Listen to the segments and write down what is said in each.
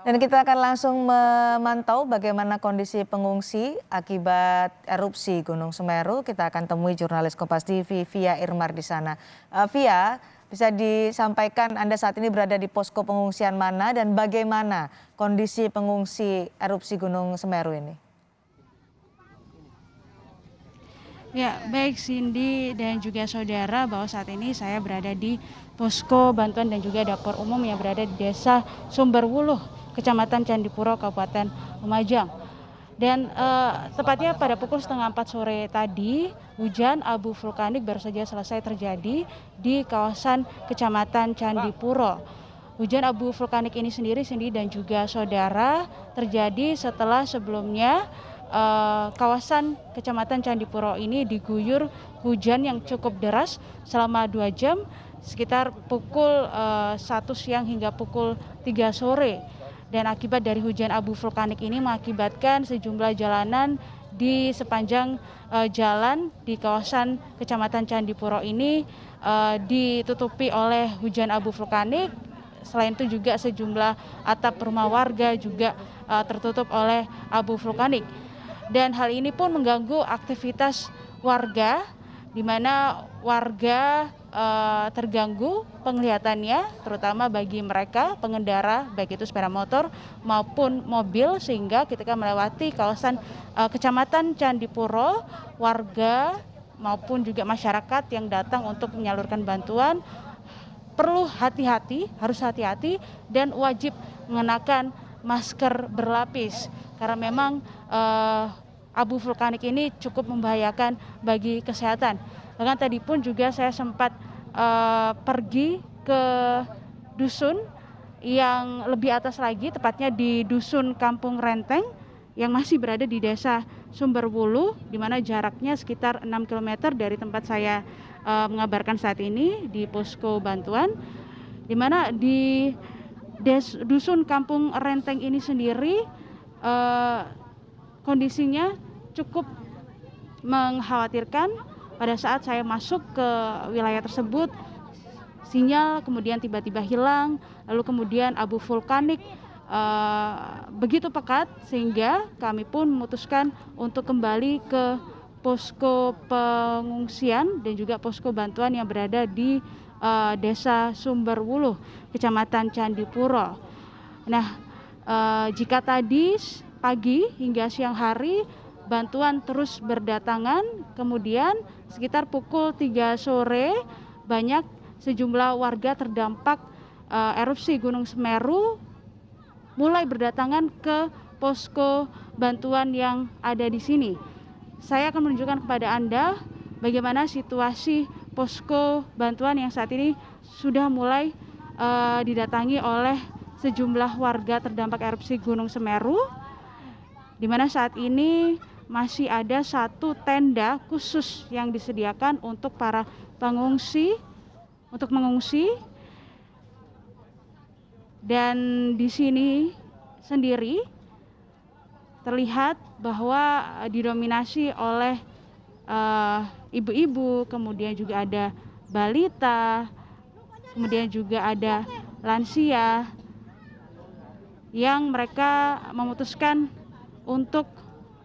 Dan kita akan langsung memantau bagaimana kondisi pengungsi akibat erupsi Gunung Semeru. Kita akan temui jurnalis Kompas TV Via Irmar di sana. Via, bisa disampaikan Anda saat ini berada di posko pengungsian mana dan bagaimana kondisi pengungsi erupsi Gunung Semeru ini? Ya, baik Cindy dan juga saudara, bahwa saat ini saya berada di posko bantuan dan juga dapur umum yang berada di Desa Sumberwuluh, Kecamatan Candipuro, Kabupaten Lumajang. Dan tepatnya pada pukul setengah 4 sore tadi, hujan abu vulkanik baru saja selesai terjadi di kawasan Kecamatan Candipuro. Hujan abu vulkanik ini sendiri, Cindy dan juga saudara, terjadi setelah sebelumnya kawasan Kecamatan Candipuro ini diguyur hujan yang cukup deras selama 2 jam, sekitar pukul 1 siang hingga pukul 3 sore. Dan akibat dari hujan abu vulkanik ini mengakibatkan sejumlah jalanan di sepanjang jalan di kawasan Kecamatan Candipuro ini ditutupi oleh hujan abu vulkanik. Selain itu juga sejumlah atap rumah warga juga tertutup oleh abu vulkanik. Dan hal ini pun mengganggu aktivitas warga, di mana warga terganggu penglihatannya, terutama bagi mereka pengendara baik itu sepeda motor maupun mobil, sehingga ketika melewati kawasan Kecamatan Candipuro, warga maupun juga masyarakat yang datang untuk menyalurkan bantuan perlu hati-hati, harus hati-hati dan wajib mengenakan masker berlapis karena memang abu vulkanik ini cukup membahayakan bagi kesehatan. Bahkan tadi pun juga saya sempat pergi ke dusun yang lebih atas lagi, tepatnya di dusun Kampung Renteng yang masih berada di Desa Sumberwuluh, di mana jaraknya sekitar 6 km dari tempat saya mengabarkan saat ini di posko bantuan, di mana di dusun Kampung Renteng ini sendiri kondisinya cukup mengkhawatirkan. Pada saat saya masuk ke wilayah tersebut, sinyal kemudian tiba-tiba hilang, lalu kemudian abu vulkanik begitu pekat sehingga kami pun memutuskan untuk kembali ke posko pengungsian dan juga posko bantuan yang berada di Desa Sumberwuluh, Kecamatan Candipuro. Nah, jika tadi pagi hingga siang hari bantuan terus berdatangan, kemudian sekitar pukul 3 sore banyak sejumlah warga terdampak erupsi Gunung Semeru mulai berdatangan ke posko bantuan yang ada di sini. Saya akan menunjukkan kepada Anda bagaimana situasi posko bantuan yang saat ini sudah mulai didatangi oleh sejumlah warga terdampak erupsi Gunung Semeru, di mana saat ini masih ada satu tenda khusus yang disediakan untuk para pengungsi untuk mengungsi. Dan di sini sendiri terlihat bahwa didominasi oleh ibu-ibu, kemudian juga ada balita, kemudian juga ada lansia yang mereka memutuskan untuk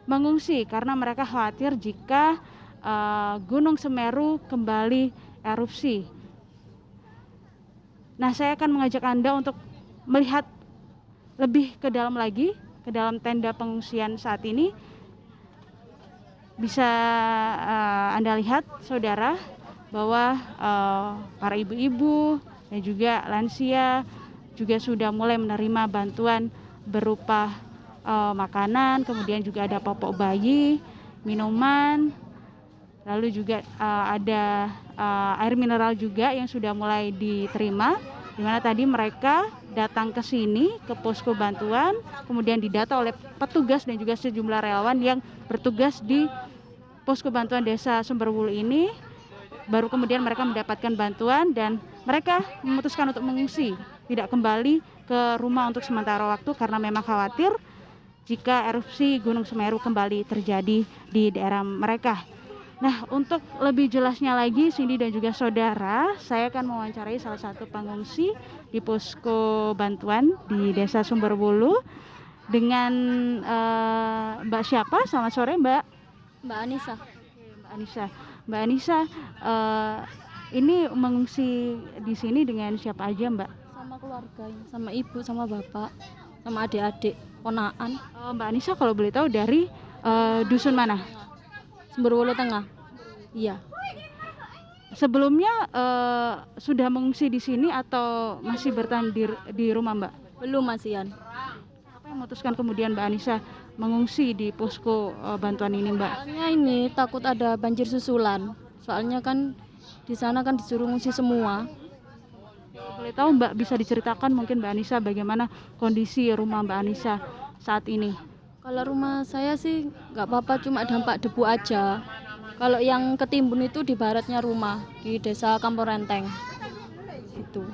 mengungsi karena mereka khawatir jika Gunung Semeru kembali erupsi. Nah, saya akan mengajak Anda untuk melihat lebih ke dalam lagi, ke dalam tenda pengungsian saat ini. Bisa Anda lihat, saudara, bahwa para ibu-ibu dan juga lansia juga sudah mulai menerima bantuan berupa makanan, kemudian juga ada popok bayi, minuman, lalu juga ada air mineral juga yang sudah mulai diterima, di mana tadi mereka datang ke sini ke posko bantuan, kemudian didata oleh petugas dan juga sejumlah relawan yang bertugas di posko bantuan Desa Sumberwuluh ini. Baru kemudian mereka mendapatkan bantuan dan mereka memutuskan untuk mengungsi, tidak kembali ke rumah untuk sementara waktu karena memang khawatir jika erupsi Gunung Semeru kembali terjadi di daerah mereka. Nah, untuk lebih jelasnya lagi, Cindy dan juga saudara, saya akan mewawancarai salah satu pengungsi di posko bantuan di Desa Sumberwulu dengan Mbak siapa? Selamat sore Mbak. Mbak Anissa. Mbak Anissa. Mbak Anissa, ini mengungsi di sini dengan siapa aja Mbak? Sama keluarga, sama ibu, sama bapak, sama adik-adik, ponaan. Mbak Anissa kalau boleh tahu dari dusun mana? Sumberwulu Tengah. Iya. Sebelumnya sudah mengungsi di sini atau masih bertahan di rumah Mbak? Belum masihan. Apa yang memutuskan kemudian Mbak Anissa mengungsi di posko bantuan ini Mbak? Soalnya ini takut ada banjir susulan. Soalnya kan di sana kan disuruh ngungsi semua. Boleh tahu Mbak bisa diceritakan mungkin Mbak Anissa bagaimana kondisi rumah Mbak Anissa saat ini? Kalau rumah saya sih nggak apa-apa, cuma dampak debu aja. Kalau yang ketimbun itu di baratnya rumah, di Desa Kampung Renteng. Gitu.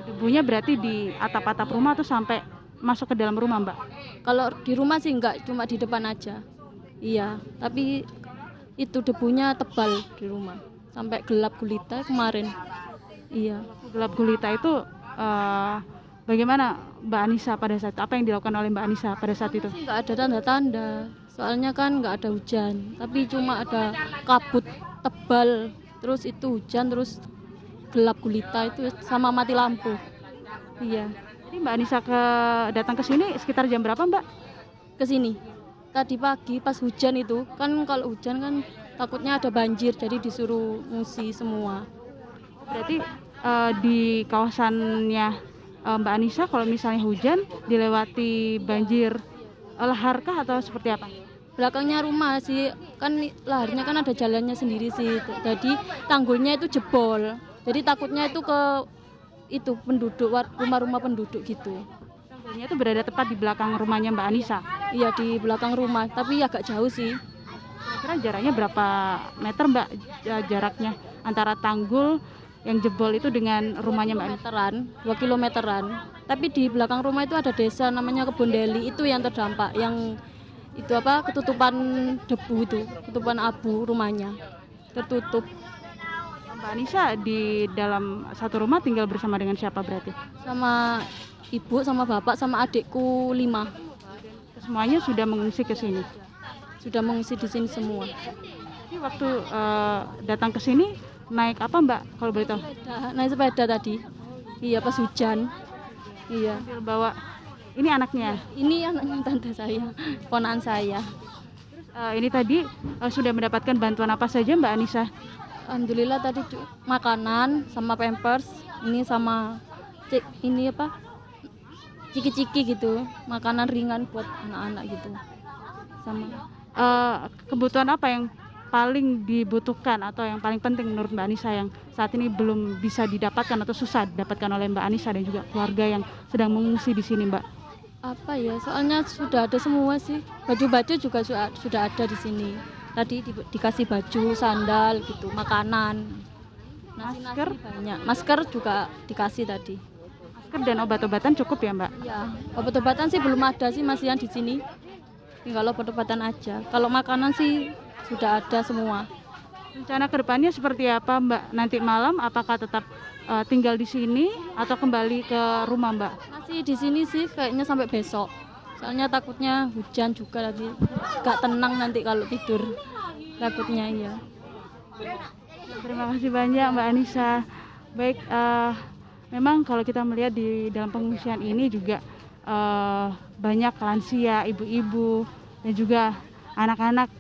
Debunya berarti di atap-atap rumah atau sampai masuk ke dalam rumah Mbak? Kalau di rumah sih enggak, cuma di depan aja. Iya, tapi itu debunya tebal di rumah. Sampai gelap gulita kemarin. Iya. Gelap gulita itu bagaimana Mbak Anissa pada saat itu? Apa yang dilakukan oleh Mbak Anissa pada saat itu? Enggak ada tanda-tanda. Soalnya kan enggak ada hujan, tapi cuma ada kabut tebal. Terus itu hujan, terus gelap gulita itu sama mati lampu. Iya. Jadi Mbak Anissa datang ke sini sekitar jam berapa Mbak? Ke sini. Tadi pagi pas hujan itu, kan kalau hujan kan takutnya ada banjir, jadi disuruh ngungsi semua. Berarti di kawasannya Mbak Anissa kalau misalnya hujan dilewati banjir laharkah atau seperti apa? Belakangnya rumah sih, kan laharnya kan ada jalannya sendiri sih. Jadi tanggulnya itu jebol. Jadi takutnya itu ke itu penduduk, rumah-rumah penduduk gitu. Tanggulnya itu berada tepat di belakang rumahnya Mbak Anissa. Iya, di belakang rumah, tapi agak jauh sih. Kira-kira jaraknya berapa meter Mbak jaraknya antara tanggul yang jebol itu dengan rumahnya Mbak Anissa? 2 kilometeran. Tapi di belakang rumah itu ada desa namanya Kebon Deli, itu yang terdampak, yang itu apa, ketutupan debu itu, ketutupan abu rumahnya. Tertutup. Mbak Anissa di dalam satu rumah tinggal bersama dengan siapa berarti? Sama ibu, sama bapak, sama adikku 5. Semuanya sudah mengungsi ke sini. Sudah mengungsi di sini semua. Jadi waktu datang ke sini naik apa Mbak kalau boleh tahu? Naik sepeda tadi. Iya, pas hujan. Iya. Sambil bawa ini anaknya. Ini anaknya tante saya, ponakan saya. Ini tadi sudah mendapatkan bantuan apa saja Mbak Anissa? Alhamdulillah tadi makanan sama pampers, ini sama ini apa? Ciki-ciki gitu, makanan ringan buat anak-anak gitu. Sama Kebutuhan apa yang paling dibutuhkan atau yang paling penting menurut Mbak Anissa yang saat ini belum bisa didapatkan atau susah didapatkan oleh Mbak Anissa dan juga keluarga yang sedang mengungsi di sini Mbak? apa ya? Soalnya sudah ada semua sih. Baju-baju juga sudah ada di sini. Tadi dikasih baju, sandal gitu, makanan. Masker? Nasi banyak. Masker juga dikasih tadi. Masker dan obat-obatan cukup ya Mbak? Iya, obat-obatan sih belum ada sih, masih yang di sini. Tinggal obat-obatan aja. Kalau makanan sih sudah ada semua. Rencana kedepannya seperti apa Mbak? Nanti malam apakah tetap tinggal di sini atau kembali ke rumah Mbak? Masih di sini sih kayaknya sampai besok. Soalnya takutnya hujan juga lagi. Gak tenang nanti kalau tidur. Takutnya iya. Terima kasih banyak Mbak Anissa. Baik, memang kalau kita melihat di dalam pengungsian ini juga banyak lansia, ibu-ibu dan juga anak-anak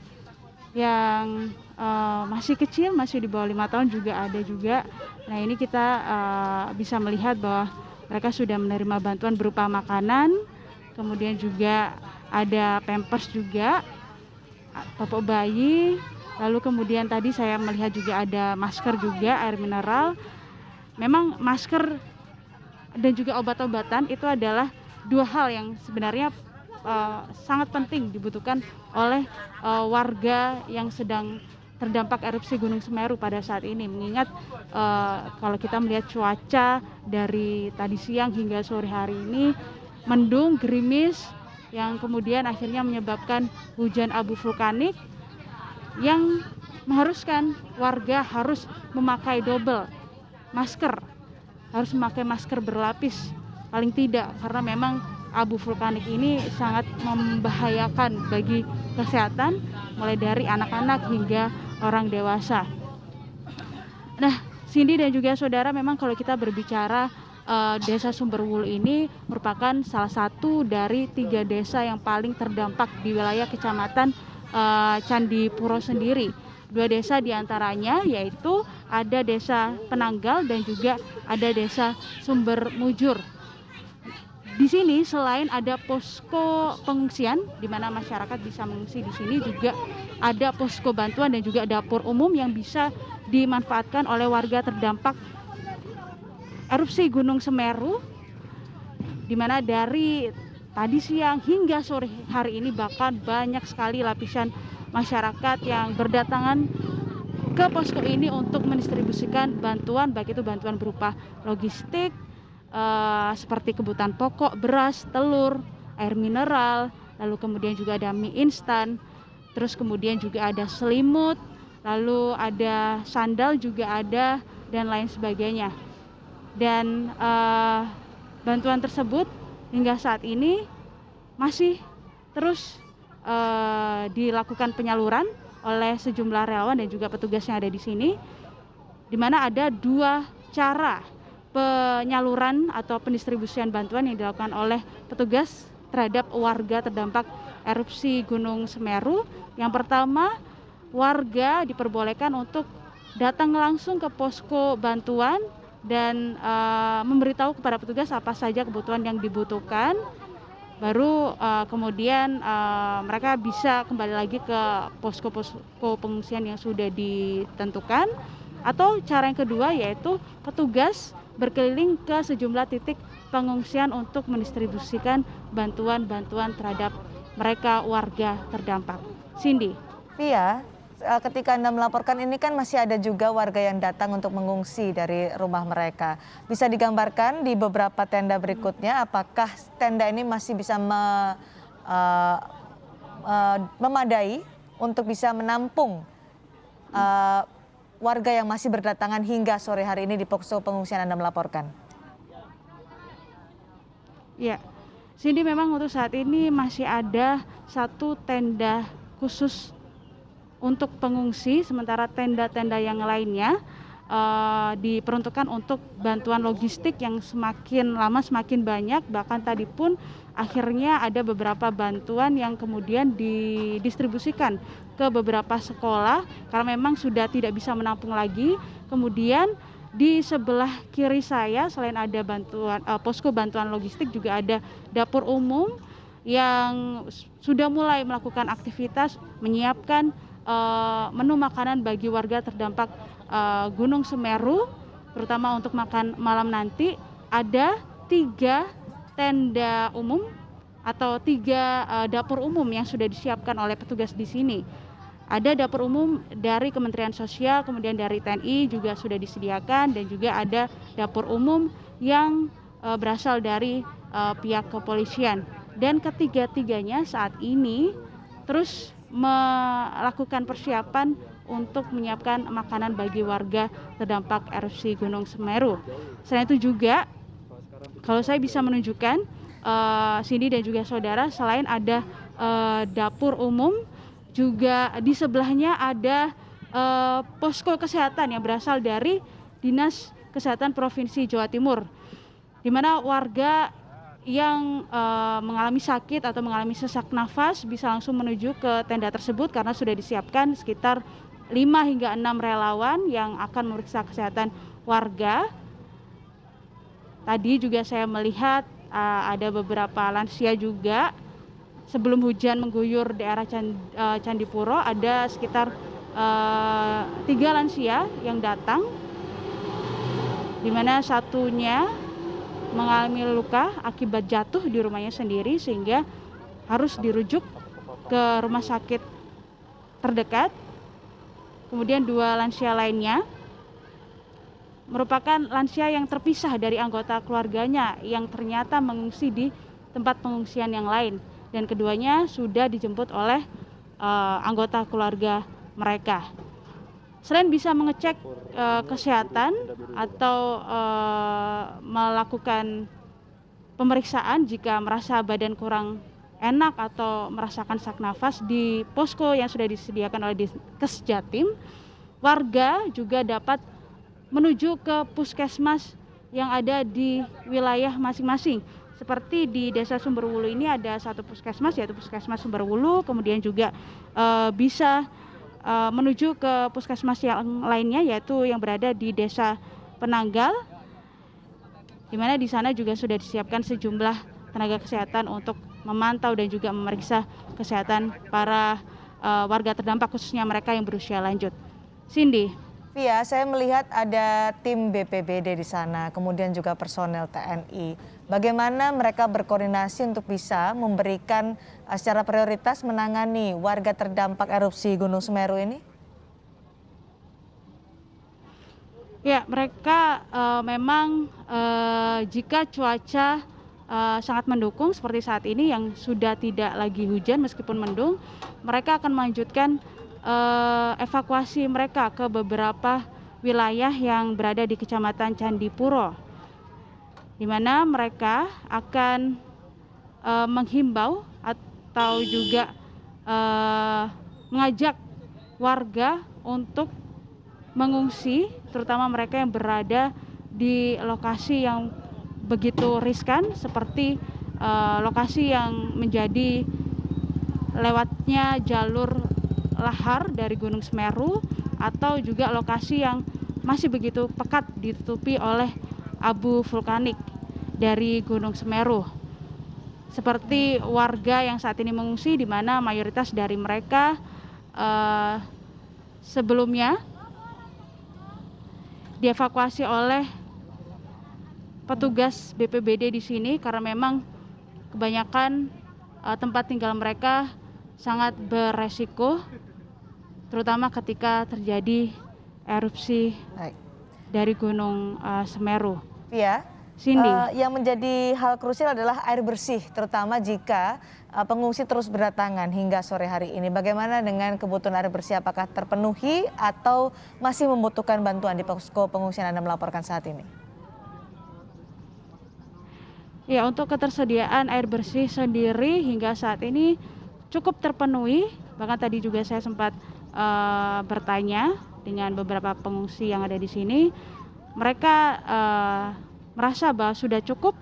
yang masih kecil, masih di bawah 5 tahun juga ada juga. Nah ini kita bisa melihat bahwa mereka sudah menerima bantuan berupa makanan, kemudian juga ada pampers juga, popok bayi, lalu kemudian tadi saya melihat juga ada masker juga, air mineral. Memang masker dan juga obat-obatan itu adalah dua hal yang sebenarnya sangat penting dibutuhkan oleh warga yang sedang terdampak erupsi Gunung Semeru pada saat ini, mengingat kalau kita melihat cuaca dari tadi siang hingga sore hari ini mendung, gerimis, yang kemudian akhirnya menyebabkan hujan abu vulkanik yang mengharuskan warga harus memakai double masker harus memakai masker berlapis paling tidak, karena memang abu vulkanik ini sangat membahayakan bagi kesehatan mulai dari anak-anak hingga orang dewasa. Nah, Cindy dan juga saudara, memang kalau kita berbicara Desa Sumberwulu ini merupakan salah satu dari 3 desa yang paling terdampak di wilayah Kecamatan Candipuro sendiri. 2 desa diantaranya yaitu ada Desa Penanggal dan juga ada Desa Sumbermujur. Di sini selain ada posko pengungsian di mana masyarakat bisa mengungsi, di sini juga ada posko bantuan dan juga dapur umum yang bisa dimanfaatkan oleh warga terdampak erupsi Gunung Semeru, di mana dari tadi siang hingga sore hari ini bahkan banyak sekali lapisan masyarakat yang berdatangan ke posko ini untuk mendistribusikan bantuan, baik itu bantuan berupa logistik, seperti kebutuhan pokok, beras, telur, air mineral, lalu kemudian juga ada mie instan, terus kemudian juga ada selimut, lalu ada sandal juga ada, dan lain sebagainya. Dan bantuan tersebut hingga saat ini masih terus dilakukan penyaluran oleh sejumlah relawan dan juga petugas yang ada di sini, di mana ada 2 cara penyaluran atau pendistribusian bantuan yang dilakukan oleh petugas terhadap warga terdampak erupsi Gunung Semeru. Yang pertama, warga diperbolehkan untuk datang langsung ke posko bantuan dan memberitahu kepada petugas apa saja kebutuhan yang dibutuhkan. Baru kemudian mereka bisa kembali lagi ke posko-posko pengungsian yang sudah ditentukan. Atau cara yang kedua yaitu petugas berkeliling ke sejumlah titik pengungsian untuk mendistribusikan bantuan-bantuan terhadap mereka warga terdampak. Cindy. Via, ketika Anda melaporkan ini kan masih ada juga warga yang datang untuk mengungsi dari rumah mereka. Bisa digambarkan di beberapa tenda berikutnya, apakah tenda ini masih bisa memadai untuk bisa menampung warga yang masih berdatangan hingga sore hari ini di posko pengungsian Anda melaporkan? Ya, Cindy, memang untuk saat ini masih ada 1 tenda khusus untuk pengungsi, sementara tenda-tenda yang lainnya diperuntukkan untuk bantuan logistik yang semakin lama semakin banyak. Bahkan tadi pun akhirnya ada beberapa bantuan yang kemudian didistribusikan ke beberapa sekolah karena memang sudah tidak bisa menampung lagi. Kemudian di sebelah kiri saya selain ada bantuan posko bantuan logistik juga ada dapur umum yang sudah mulai melakukan aktivitas menyiapkan menu makanan bagi warga terdampak Gunung Semeru, terutama untuk makan malam nanti. Ada 3 tenda umum atau 3 dapur umum yang sudah disiapkan oleh petugas di sini. Ada dapur umum dari Kementerian Sosial, kemudian dari TNI juga sudah disediakan, dan juga ada dapur umum yang berasal dari pihak kepolisian. Dan ketiga-tiganya saat ini terus melakukan persiapan untuk menyiapkan makanan bagi warga terdampak erupsi Gunung Semeru. Selain itu juga, kalau saya bisa menunjukkan, Cindy dan juga saudara, selain ada dapur umum, juga di sebelahnya ada posko kesehatan yang berasal dari Dinas Kesehatan Provinsi Jawa Timur, di mana warga yang mengalami sakit atau mengalami sesak nafas bisa langsung menuju ke tenda tersebut karena sudah disiapkan sekitar 5 hingga 6 relawan yang akan memeriksa kesehatan warga. Tadi juga saya melihat ada beberapa lansia juga. Sebelum hujan mengguyur daerah Candipuro, ada sekitar 3 lansia yang datang, di mana satunya mengalami luka akibat jatuh di rumahnya sendiri sehingga harus dirujuk ke rumah sakit terdekat. Kemudian 2 lansia lainnya merupakan lansia yang terpisah dari anggota keluarganya yang ternyata mengungsi di tempat pengungsian yang lain, dan keduanya sudah dijemput oleh anggota keluarga mereka. selain bisa mengecek kesehatan atau melakukan pemeriksaan jika merasa badan kurang enak atau merasakan sesak nafas di posko yang sudah disediakan oleh Dinkes Jatim, warga juga dapat menuju ke puskesmas yang ada di wilayah masing-masing. Seperti di Desa Sumberwulu ini ada satu puskesmas, yaitu Puskesmas Sumberwulu, kemudian juga bisa menuju ke puskesmas yang lainnya, yaitu yang berada di Desa Penanggal, di mana di sana juga sudah disiapkan sejumlah tenaga kesehatan untuk memantau dan juga memeriksa kesehatan para warga terdampak, khususnya mereka yang berusia lanjut. Cindy. Via, saya melihat ada tim BPBD di sana, kemudian juga personel TNI. Bagaimana mereka berkoordinasi untuk bisa memberikan secara prioritas menangani warga terdampak erupsi Gunung Semeru ini? Ya, mereka memang jika cuaca sangat mendukung seperti saat ini yang sudah tidak lagi hujan meskipun mendung, mereka akan melanjutkan evakuasi mereka ke beberapa wilayah yang berada di Kecamatan Candipuro, di mana mereka akan menghimbau atau juga mengajak warga untuk mengungsi, terutama mereka yang berada di lokasi yang begitu riskan seperti lokasi yang menjadi lewatnya jalur lahar dari Gunung Semeru, atau juga lokasi yang masih begitu pekat ditutupi oleh abu vulkanik dari Gunung Semeru. Seperti warga yang saat ini mengungsi, di mana mayoritas dari mereka sebelumnya dievakuasi oleh petugas BPBD di sini karena memang kebanyakan tempat tinggal mereka sangat beresiko, terutama ketika terjadi erupsi dari Gunung Semeru. Via, Cindy. yang menjadi hal krusial adalah air bersih, terutama jika pengungsi terus berdatangan hingga sore hari ini. Bagaimana dengan kebutuhan air bersih? Apakah terpenuhi atau masih membutuhkan bantuan di posko pengungsian Anda melaporkan saat ini? Ya, untuk ketersediaan air bersih sendiri hingga saat ini cukup terpenuhi. Bahkan tadi juga saya sempat bertanya dengan beberapa pengungsi yang ada di sini. Mereka merasa bahwa sudah cukup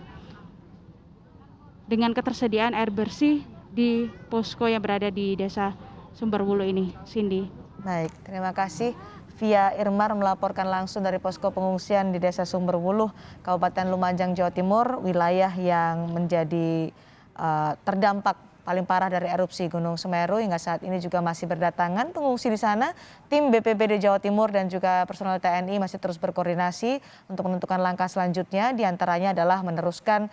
dengan ketersediaan air bersih di posko yang berada di Desa Sumberwulu ini, Cindy. Baik, terima kasih. Via Irmar melaporkan langsung dari posko pengungsian di Desa Sumberwulu, Kabupaten Lumajang, Jawa Timur, wilayah yang menjadi terdampak paling parah dari erupsi Gunung Semeru. Hingga saat ini juga masih berdatangan pengungsi di sana. Tim BPBD Jawa Timur dan juga personel TNI masih terus berkoordinasi untuk menentukan langkah selanjutnya. Di antaranya adalah meneruskan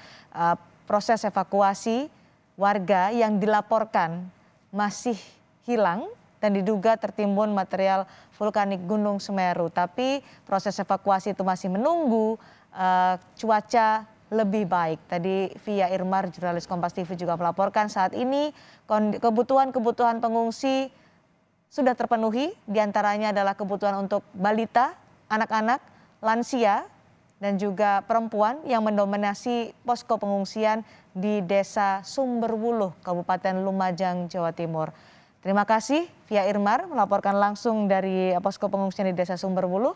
proses evakuasi warga yang dilaporkan masih hilang dan diduga tertimbun material vulkanik Gunung Semeru. Tapi proses evakuasi itu masih menunggu cuaca lebih baik. Tadi Via Irmar, jurnalis Kompas TV juga melaporkan saat ini kebutuhan pengungsi sudah terpenuhi. Di antaranya adalah kebutuhan untuk balita, anak-anak, lansia, dan juga perempuan yang mendominasi posko pengungsian di Desa Sumberwulu, Kabupaten Lumajang, Jawa Timur. Terima kasih Via Irmar melaporkan langsung dari posko pengungsian di Desa Sumberwulu.